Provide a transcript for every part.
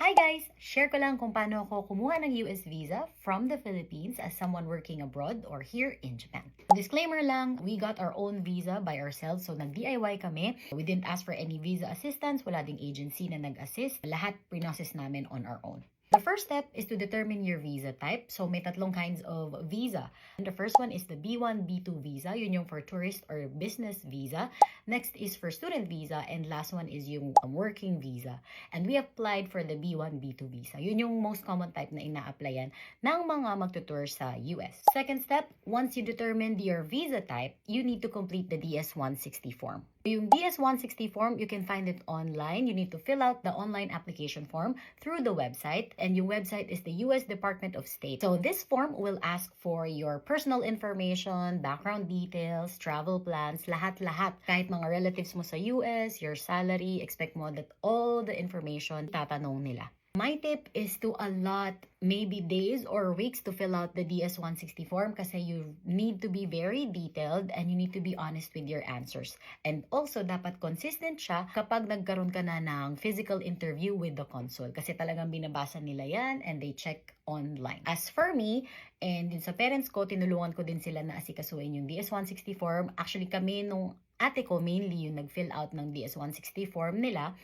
Hi guys! Share ko lang kung paano ako kumuha ng US visa from the Philippines as someone working abroad or here in Japan. Disclaimer lang, we got our own visa by ourselves, so nag-DIY kami. We didn't ask for any visa assistance, wala ding agency na nag-assist. Lahat process namin on our own. The first step is to determine your visa type. So may tatlong kinds of visa. And the first one is the B1, B2 visa. Yun yung for tourist or business visa. Next is for student visa. And last one is yung working visa. And we applied for the B1, B2 visa. Yun yung most common type na ina-applyan ng mga magtutour sa US. Second step, once you determined your visa type, you need to complete the DS-160 form. Yung DS-160 form, you can find it online. You need to fill out the online application form through the website. And yung website is the US Department of State. So this form will ask for your personal information, background details, travel plans, lahat-lahat. Kahit mga relatives mo sa US, your salary, expect mo that all the information tatanong nila. My tip is to allot maybe days or weeks to fill out the DS-160 form kasi you need to be very detailed and you need to be honest with your answers. And also, dapat consistent siya kapag nagkaroon ka na ng physical interview with the consul kasi talagang binabasa nila yan and they check online. As for me, and din sa parents ko, tinulungan ko din sila na asikasuhin yung DS-160 form. Actually, kami nung ate ko mainly yung nag-fill out ng DS-160 form nila.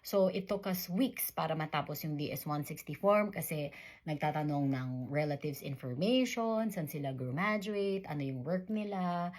So, it took us weeks para matapos yung DS-160 form kasi nagtatanong ng relatives information, saan sila graduate, ano yung work nila,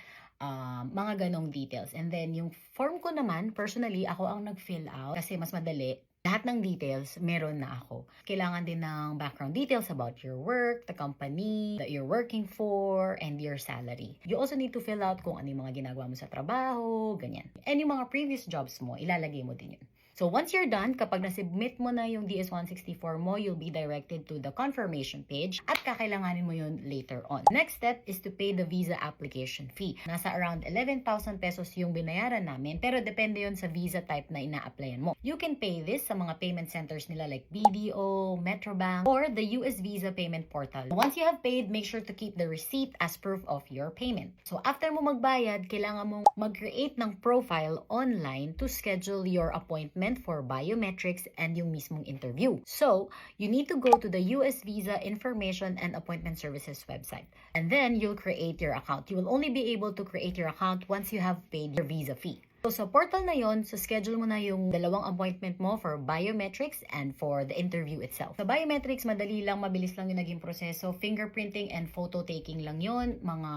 mga ganong details. And then, yung form ko naman, personally, ako ang nag-fill out kasi mas madali. Lahat ng details, meron na ako. Kailangan din ng background details about your work, the company that you're working for, and your salary. You also need to fill out kung ano yung mga ginagawa mo sa trabaho, ganyan. And yung mga previous jobs mo, ilalagay mo din yun. So once you're done, kapag nasubmit mo na yung DS-160 form mo, you'll be directed to the confirmation page at kakailanganin mo yun later on. Next step is to pay the visa application fee. Nasa around 11,000 pesos yung binayaran namin, pero depende yun sa visa type na ina-applyan mo. You can pay this sa mga payment centers nila like BDO, Metrobank, or the US Visa Payment Portal. Once you have paid, make sure to keep the receipt as proof of your payment. So after mo magbayad, kailangan mong mag-create ng profile online to schedule your appointment for biometrics and yung mismong interview. So, you need to go to the US Visa Information and Appointment Services website. And then, you'll create your account. You will only be able to create your account once you have paid your visa fee. So, sa portal na yon, so schedule mo na yung dalawang appointment mo for biometrics and for the interview itself. Sa biometrics, madali lang, mabilis lang yung naging proseso. Fingerprinting and photo taking lang yon, mga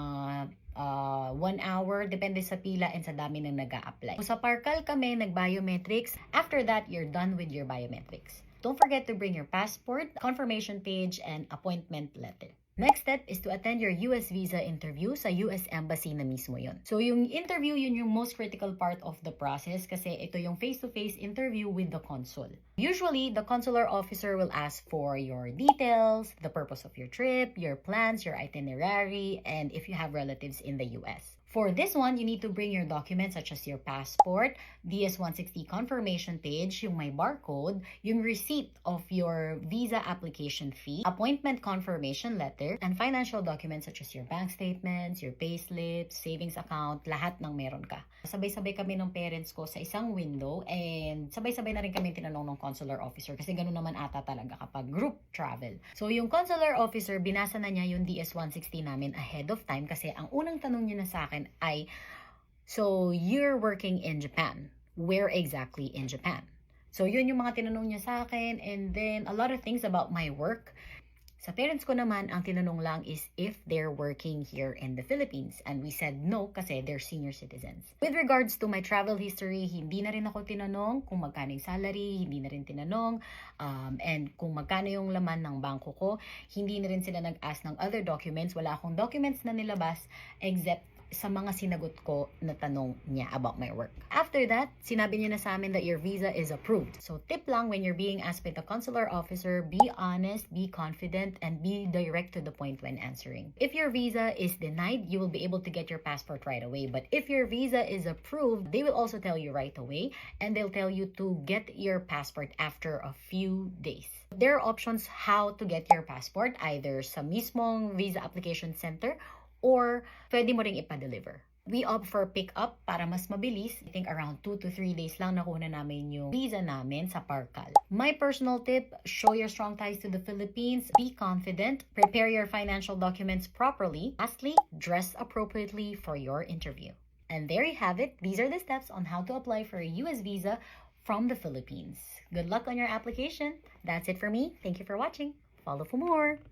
1 hour, depende sa pila and sa dami ng nag-a-apply. So, sa Parkal kami, nag-biometrics. After that, you're done with your biometrics. Don't forget to bring your passport, confirmation page, and appointment letter. Next step is to attend your US visa interview sa US Embassy na mismo yon. So, yung interview, yun yung most critical part of the process kasi ito yung face-to-face interview with the consul. Usually, the consular officer will ask for your details, the purpose of your trip, your plans, your itinerary, and if you have relatives in the US. For this one, you need to bring your documents such as your passport, DS-160 confirmation page, yung may barcode, yung receipt of your visa application fee, appointment confirmation letter, and financial documents such as your bank statements, your payslips, savings account, lahat ng meron ka. Sabay-sabay kami ng parents ko sa isang window and sabay-sabay na rin kami tinanong ng consular officer kasi ganun naman ata talaga kapag group travel. So yung consular officer, binasa na niya yung DS-160 namin ahead of time kasi ang unang tanong niya na sa akin ay, so you're working in Japan. Where exactly in Japan? So yun yung mga tinanong niya sa akin and then a lot of things about my work. Sa parents ko naman, ang tinanong lang is if they're working here in the Philippines. And we said no kasi they're senior citizens. With regards to my travel history, hindi na rin ako tinanong kung magkano yung salary, hindi na rin tinanong, and kung magkano yung laman ng bangko ko. Hindi na rin sila nag-ask ng other documents. Wala akong documents na nilabas except sa mga sinagot ko na tanong niya about my work. After that, sinabi niya na sa amin that your visa is approved. So tip lang when you're being asked by the consular officer, be honest, be confident, and be direct to the point when answering. If your visa is denied, you will be able to get your passport right away. But if your visa is approved, they will also tell you right away, and they'll tell you to get your passport after a few days. There are options how to get your passport, either sa mismong visa application center or pwede mo ring ipa-deliver. We opt for pick-up para mas mabilis. I think around 2 to 3 days lang nakuha namin yung visa namin sa Parcal. My personal tip, show your strong ties to the Philippines. Be confident. Prepare your financial documents properly. Lastly, dress appropriately for your interview. And there you have it. These are the steps on how to apply for a US visa from the Philippines. Good luck on your application. That's it for me. Thank you for watching. Follow for more.